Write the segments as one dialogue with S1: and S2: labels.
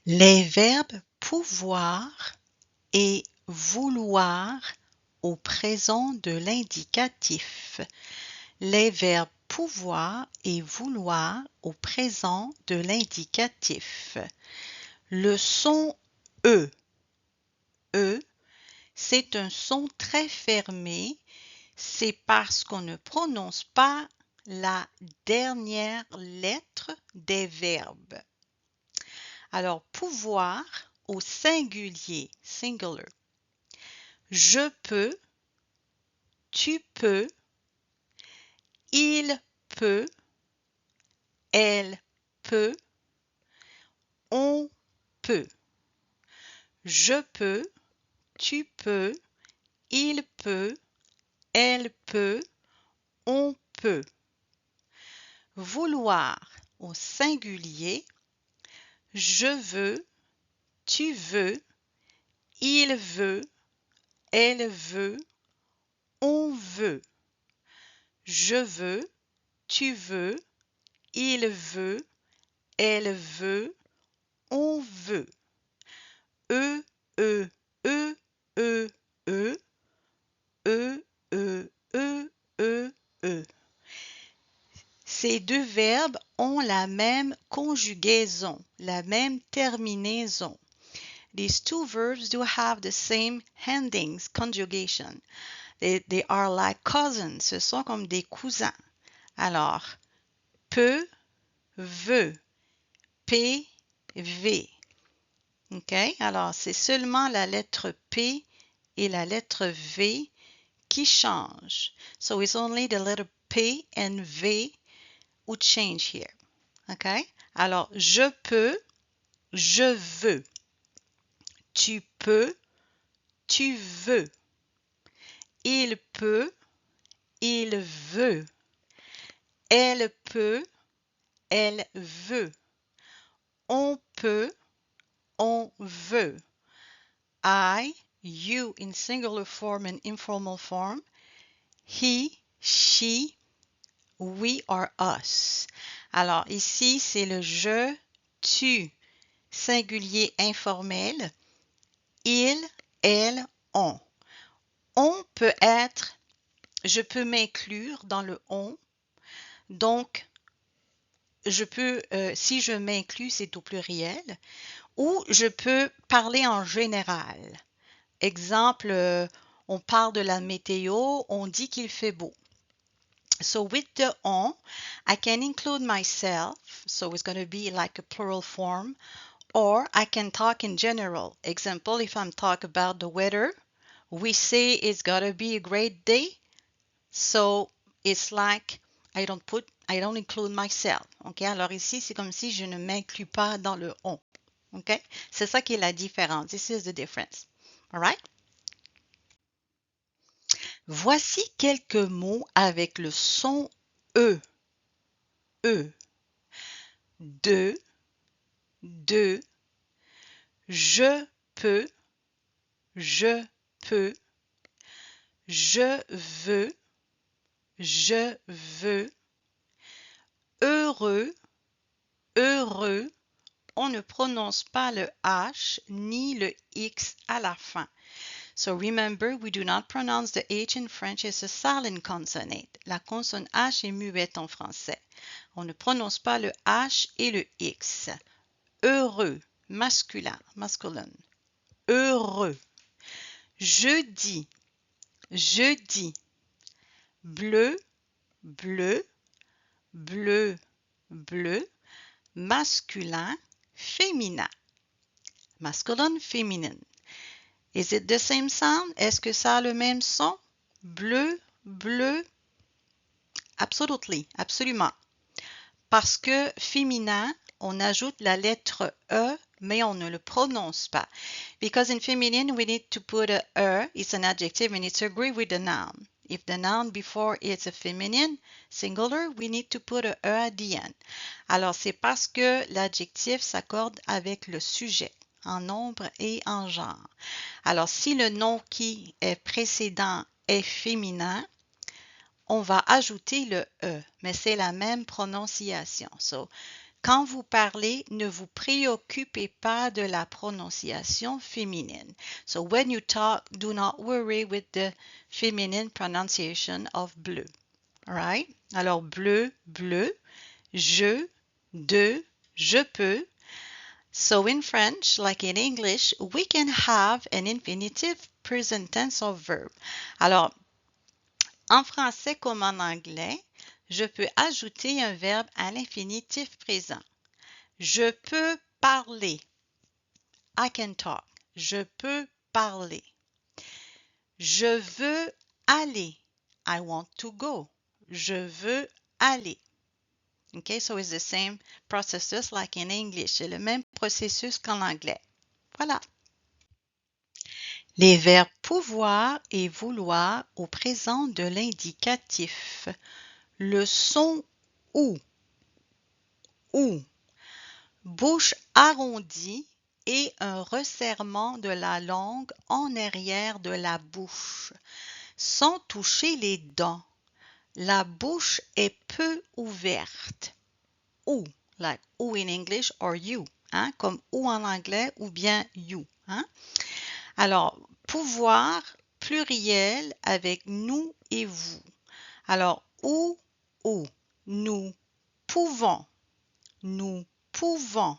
S1: Les verbes pouvoir et vouloir au présent de l'indicatif. Les verbes pouvoir et vouloir au présent de l'indicatif. Le son E. E, c'est un son très fermé. C'est parce qu'on ne prononce pas la dernière lettre des verbes. Alors, pouvoir au singulier, singular. Je peux, tu peux, il peut, elle peut, on peut. Je peux, tu peux, il peut, elle peut, on peut. Vouloir au singulier. Je veux, tu veux, il veut, elle veut, on veut. Je veux, tu veux, il veut, elle veut, on veut. E, e, e, e, e, e, e, e, e, e. Ces deux verbes ont la même conjugaison, la même terminaison. These two verbs do have the same endings, conjugation. They are like cousins, ce sont comme des cousins. Alors, peut, veut, PV. OK? Alors, c'est seulement la lettre P et la lettre V qui changent. So, it's only the letter P and V would change here. OK? Alors, je peux, je veux. Tu peux, tu veux. Il peut, il veut. Elle peut, elle veut. On peut, on veut. I, you in singular form and informal form. He, she, we or us. Alors ici, c'est le je, tu, singulier informel. Il, elle, on. On peut être, je peux m'inclure dans le on. Donc, je peux, si je m'inclus, c'est au pluriel. Ou je peux parler en général. Exemple, on parle de la météo, on dit qu'il fait beau. So with the on, I can include myself, so it's going to be like a plural form, or I can talk in general. Example, if I'm talking about the weather, we say it's going to be a great day. So it's like I don't include myself. Okay? Alors ici, c'est comme si je ne m'inclus pas dans le on. Okay? C'est ça qui est la différence. This is the difference. All right? Voici quelques mots avec le son E. E. De, je peux, je veux, je veux, heureux, heureux. On ne prononce pas le H ni le X à la fin. So remember, we do not pronounce the H in French as a silent consonant. La consonne H est muette en français. On ne prononce pas le H et le X. Heureux, masculin, masculine. Heureux. Jeudi, jeudi. Bleu, bleu, bleu, bleu. Masculin, féminin. Masculine, féminine. Is it the same sound? Est-ce que ça a le même son? Bleu, bleu? Absolutely, absolument. Parce que féminin, on ajoute la lettre E, mais on ne le prononce pas. Because in feminine, we need to put a E, it's an adjective and it's agree with the noun. If the noun before it's a feminine, singular, we need to put a E at the end. Alors, c'est parce que l'adjectif s'accorde avec le sujet, en nombre et en genre. Alors, si le nom qui est précédent est féminin, on va ajouter le E, mais c'est la même prononciation. So, quand vous parlez, ne vous préoccupez pas de la prononciation féminine. So when you talk, do not worry with the feminine pronunciation of bleu. All right? Alors, bleu, bleu, je, de, je peux. So in French, like in English, we can have an infinitive present tense of verb. Alors, en français comme en anglais, je peux ajouter un verbe à l'infinitif présent. Je peux parler. I can talk. Je peux parler. Je veux aller. I want to go. Je veux aller. Okay, so it's the same process just like in English. C'est le même processus qu'en anglais. Voilà. Les verbes pouvoir et vouloir au présent de l'indicatif. Le son ou. Bouche arrondie et un resserrement de la langue en arrière de la bouche, sans toucher les dents. La bouche est peu ouverte. Ou, like ou in English or you, hein, comme ou en anglais ou bien you. Hein. Alors, pouvoir, pluriel avec nous et vous. Alors, ou, nous pouvons, nous pouvons.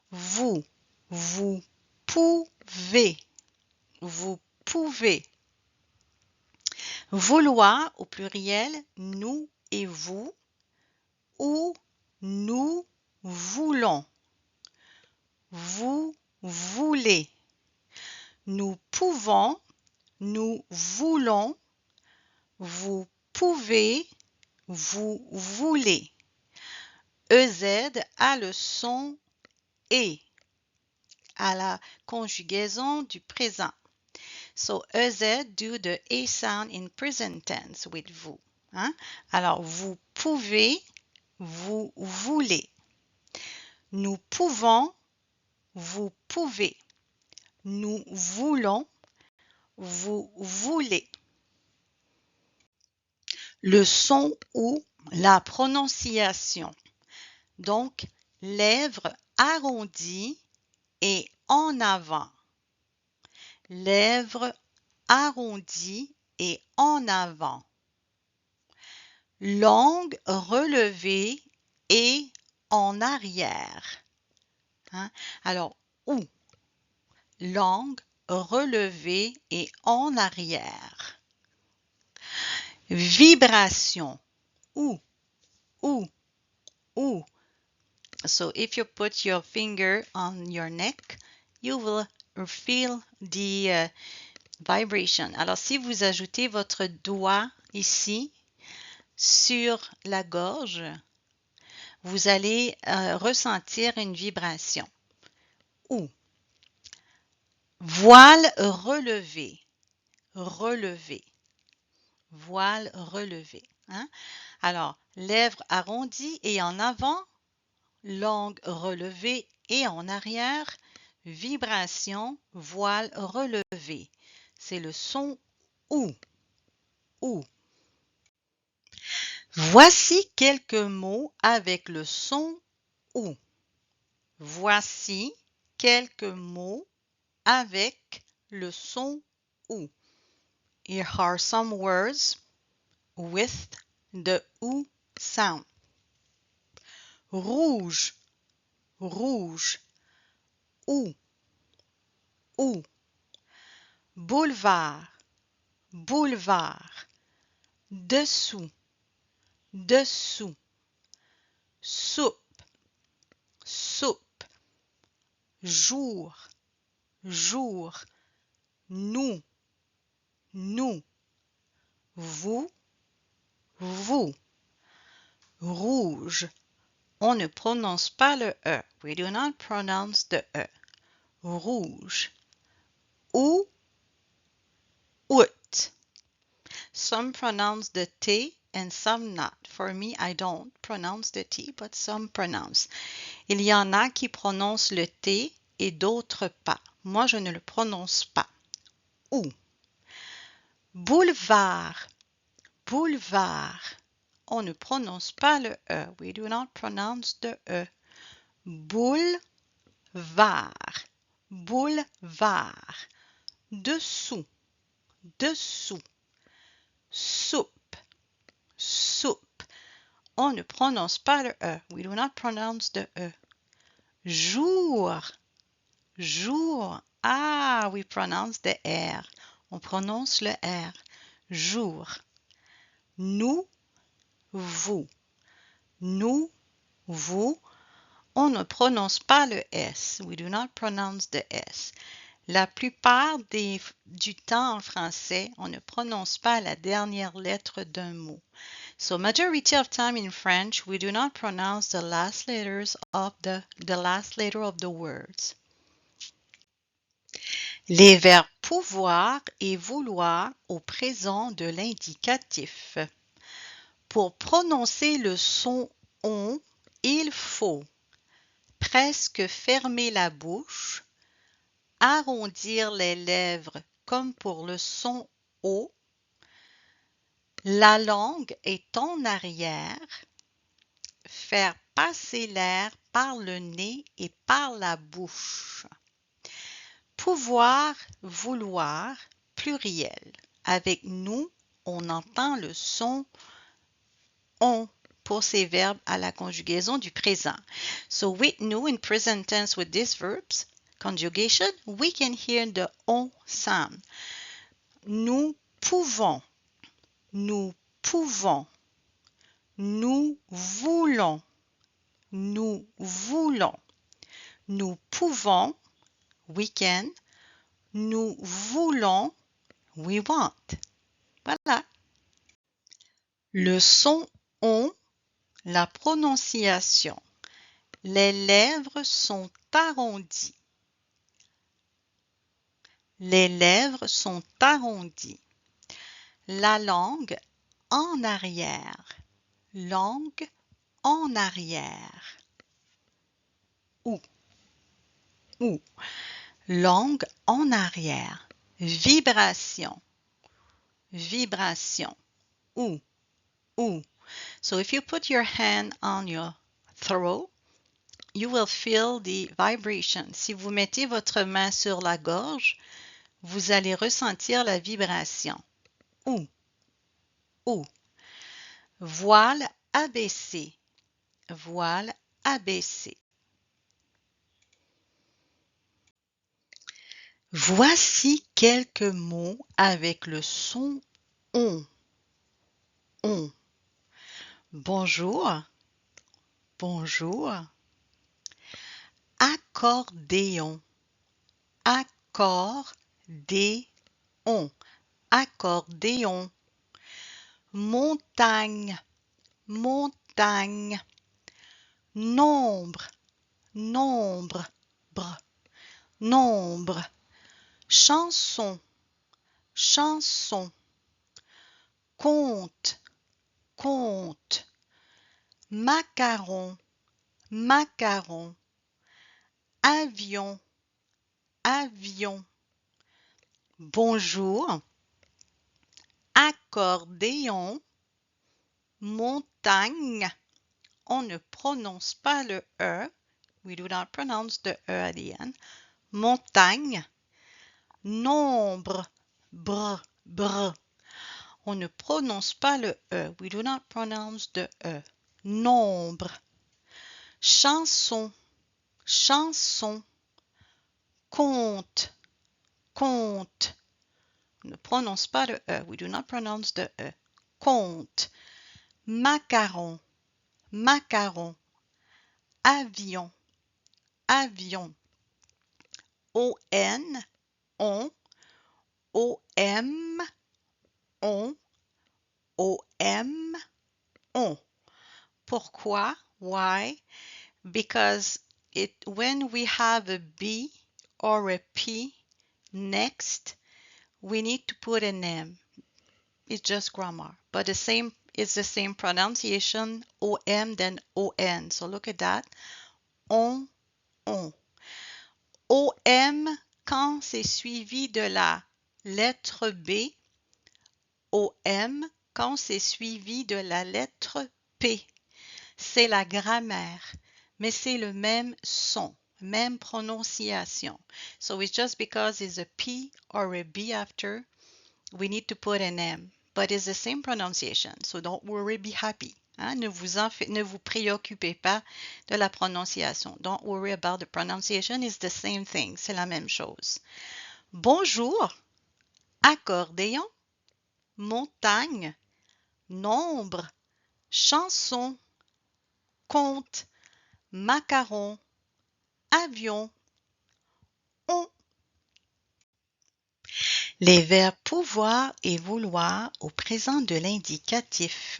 S1: Vous pouvez, vous pouvez. Vouloir au pluriel, nous et vous, ou nous voulons. Vous voulez. Nous pouvons, nous voulons. Vous pouvez, vous voulez. EZ a le son et à la conjugaison du présent. So, EZ do the A sound in present tense with vous. Hein? Alors, vous pouvez, vous voulez. Nous pouvons, vous pouvez. Nous voulons, vous voulez. Le son ou la prononciation. Donc, lèvres arrondies et en avant. Lèvres arrondies et en avant. Langue relevée et en arrière. Hein? Alors, ou. Langue relevée et en arrière. Vibration. Ou. So if you put your finger on your neck, you will feel the vibration. Alors si vous ajoutez votre doigt ici sur la gorge, vous allez ressentir une vibration. Ou voile relevé, voile relevé. Hein? Alors, lèvres arrondies et en avant, langue relevée et en arrière, vibration, voile relevé. C'est le son ou. Voici quelques mots avec le son ou. Voici quelques mots avec le son ou. Here are some words with the ou sound. Rouge, ou. Boulevard, dessous, soupe, jour, nous, vous, rouge. On ne prononce pas le E. We do not pronounce the E. Rouge. Ou, out. Some pronounce the T and some not. For me, I don't pronounce the T, but some pronounce. Il y en a qui prononcent le T et d'autres pas. Moi, je ne le prononce pas. Ou. Boulevard, on ne prononce pas le E. We do not pronounce the E. Boulevard, boulevard. Dessous, dessous. Soupe, soupe. On ne prononce pas le E. We do not pronounce the E. Jour, jour. Ah, we pronounce the R. On prononce le R. Jour. Nous, vous. Nous, vous. On ne prononce pas le S. We do not pronounce the S. La plupart du temps en français, on ne prononce pas la dernière lettre d'un mot. So majority of time in French, we do not pronounce the last letters of the last letter of the words. Les verbes pouvoir et vouloir au présent de l'indicatif. Pour prononcer le son on, il faut presque fermer la bouche, arrondir les lèvres comme pour le son O, la langue est en arrière, faire passer l'air par le nez et par la bouche. Pouvoir, vouloir, pluriel. Avec nous, on entend le son on pour ces verbes à la conjugaison du présent. So with nous, in present tense with these verbs, conjugation, we can hear the on sound. Nous pouvons, nous pouvons, nous voulons, nous voulons, nous pouvons, we can, nous voulons, we want. Voilà. Le son on, la prononciation. Les lèvres sont arrondies. Les lèvres sont arrondies. La langue en arrière. Langue en arrière. Ou. Langue en arrière. Vibration. Vibration. Ou. So if you put your hand on your throat, you will feel the vibration. Si vous mettez votre main sur la gorge, vous allez ressentir la vibration. Ou. Voile abaissé. Voile abaissé. Voici quelques mots avec le son on. Bonjour. Bonjour. Accordéon. Accordéon. Accordéon. Montagne. Montagne. Nombre. Nombre. Nombre. Chanson. Chanson. Compte. Compte. Macaron. Macaron. Avion. Avion. Bonjour. Accordéon. Montagne. On ne prononce pas le E. We do not pronounce the E at the end. Montagne. Nombre. Br. On ne prononce pas le E. We do not pronounce the E. Nombre. Chanson. Chanson. Compte. Compte. On ne prononce pas le E. We do not pronounce the E. Compte. Macaron. Macaron. Avion. Avion. On. On. Om. On. On. Pourquoi? Why? Because when we have a B or a P next, we need to put an M. It's just grammar, but it's the same pronunciation, OM then ON. So look at that. On. OM quand c'est suivi de la lettre B. OM quand c'est suivi de la lettre P. C'est la grammaire, mais c'est le même son, même prononciation. So it's just because it's a P or a B after, we need to put an M. But it's the same pronunciation, so don't worry, be happy. Hein? Ne vous préoccupez pas de la prononciation. Don't worry about the pronunciation, it's the same thing, c'est la même chose. Bonjour, accordéon, montagne, nombre, chanson, compte, macaron, avion, on. Les verbes pouvoir et vouloir au présent de l'indicatif.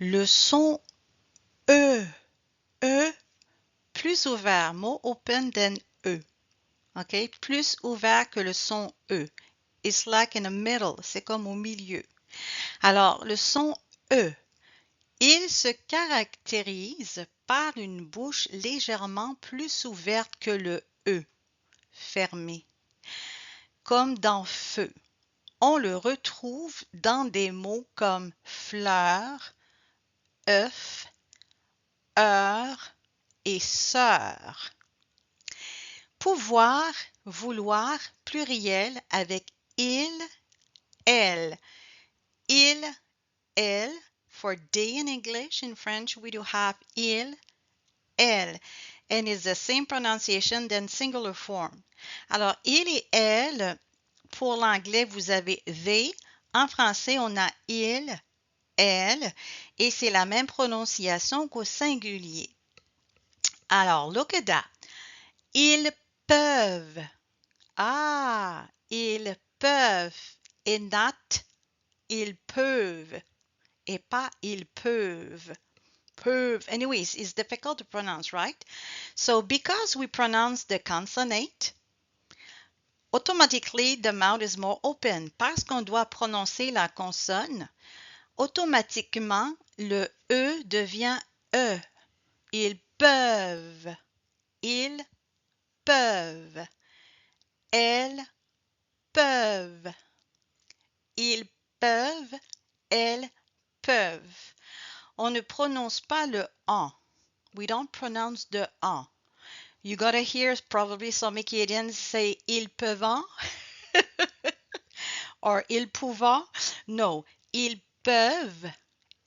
S1: Le son E, E, plus ouvert, more open than E. OK? Plus ouvert que le son E. It's like in the middle, c'est comme au milieu. Alors, le son E, il se caractérise par une bouche légèrement plus ouverte que le E, fermé. Comme dans feu. On le retrouve dans des mots comme fleur, œuf, heure et sœur. Pouvoir, vouloir, pluriel avec il, elle. Il, elle. For day in English, in French, we do have il, elle. And it's the same pronunciation than singular form. Alors, il et elle, pour l'anglais, vous avez they. En français, on a il, elle, et c'est la même prononciation qu'au singulier. Alors, look at that. Ils peuvent. Ah, ils peuvent. Et not ils peuvent. Et pas ils peuvent. Peuvent. Anyways, it's difficult to pronounce, right? So, because we pronounce the consonant, automatically the mouth is more open. Parce qu'on doit prononcer la consonne, automatiquement, le E devient E. Ils peuvent. Ils peuvent. Elles peuvent. Ils peuvent. Elles peuvent. On ne prononce pas le en. We don't pronounce the en. You gotta hear probably some Acadians say ils peuvent or ils pouvant. No, ils peuvent.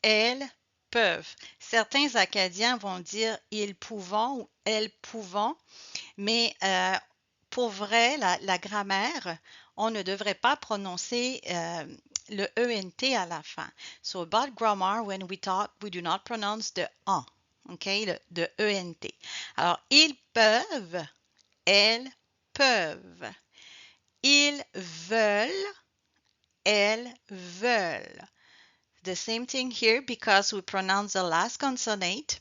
S1: Elles peuvent. Certains Acadiens vont dire ils pouvant ou elles pouvant, mais pour vrai, la grammaire, on ne devrait pas prononcer le ENT à la fin. So about grammar, when we talk, we do not pronounce the en, okay, the ENT. Alors, ils peuvent, elles peuvent. Ils veulent, elles veulent. The same thing here because we pronounce the last consonant.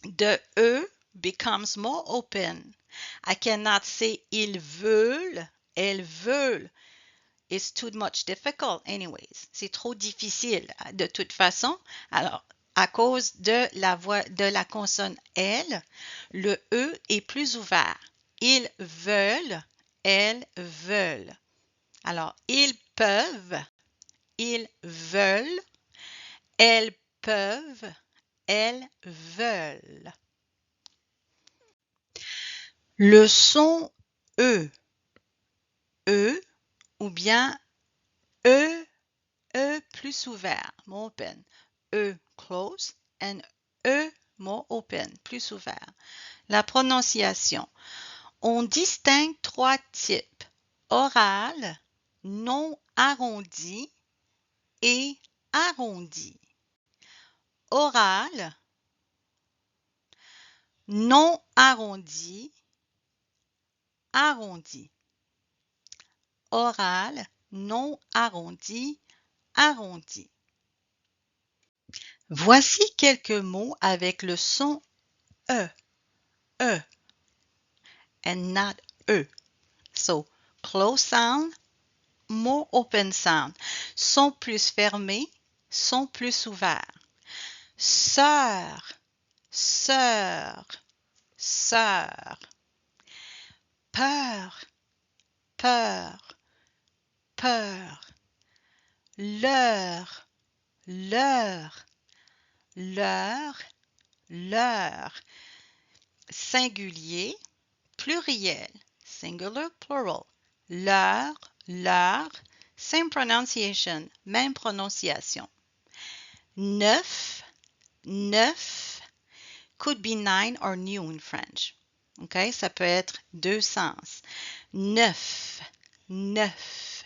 S1: The E becomes more open. I cannot say ils veulent, elles veulent. It's too much difficult anyways. C'est trop difficile de toute façon. Alors, à cause de la voix de la consonne L, le E est plus ouvert. Ils veulent, elles veulent. Alors, ils peuvent, ils veulent, elles peuvent, elles veulent. Le son E, E ou bien E, E plus ouvert, more open. E close and E more open, plus ouvert. La prononciation. On distingue trois types, oral, non arrondi et arrondi. Oral, non arrondi, arrondi. Oral, non arrondi, arrondi. Voici quelques mots avec le son E, E, and not E. So, close sound, more open sound. Son plus fermé, son plus ouvert. Sœur, sœur, sœur. Peur, peur, peur. L'heure, leur, leur, leur. Singulier, pluriel, singular, plural. Leur, leur, same pronunciation, même prononciation. Neuf, neuf, could be 9 or new in French. Okay, ça peut être deux sens. Neuf, neuf.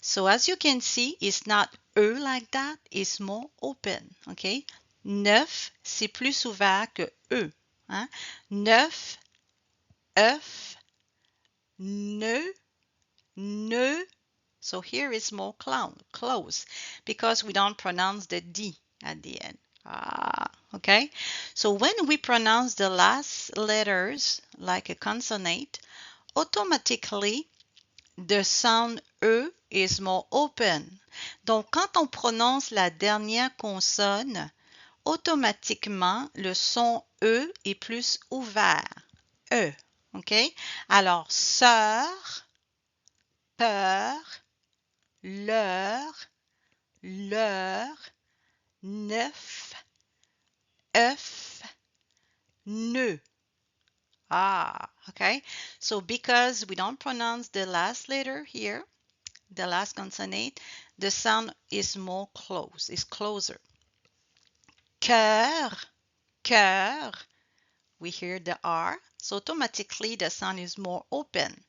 S1: So as you can see, it's not E like that, it's more open. Okay, neuf, c'est plus ouvert que E. Hein? Neuf, œuf, ne, ne. So here is more close because we don't pronounce the D at the end. Okay. So when we pronounce the last letters like a consonant, automatically the sound E is more open. Donc quand on prononce la dernière consonne, automatiquement le son E est plus ouvert. E. OK? Alors, sœur, peur, leur, neuf, œuf, ne. Okay? So because we don't pronounce the last letter here, the last consonant, the sound is more close, is closer. Cœur, cœur, we hear the R, so automatically the sound is more open.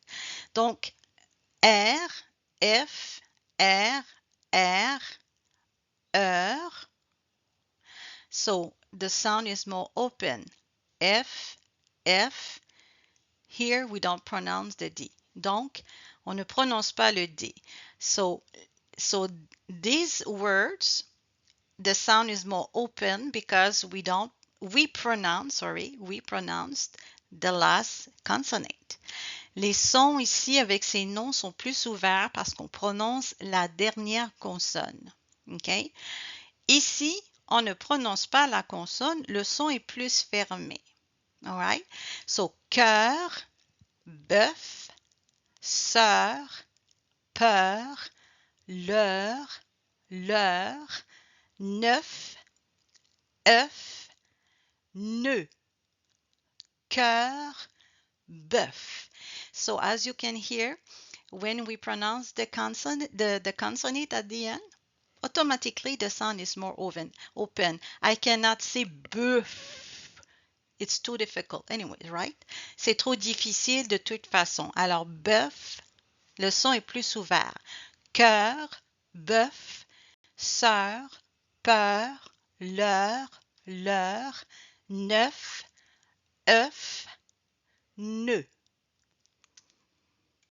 S1: Donc, R, F, R, R, heure. So the sound is more open. F, F. Here we don't pronounce the D. Donc, on ne prononce pas le D. So these words, the sound is more open because we pronounced the last consonant. Les sons ici avec ces noms sont plus ouverts parce qu'on prononce la dernière consonne. Okay? Ici, on ne prononce pas la consonne, le son est plus fermé. Alright? So, cœur, bœuf, sœur, peur, leur, neuf, œuf, ne, cœur, bœuf. So as you can hear, when we pronounce the consonant, the consonant at the end, automatically the sound is more open. I cannot say bœuf. It's too difficult anyway, right? C'est trop difficile de toute façon. Alors, bœuf, le son est plus ouvert. Cœur, bœuf, sœur, peur, leur, neuf, œuf, ne.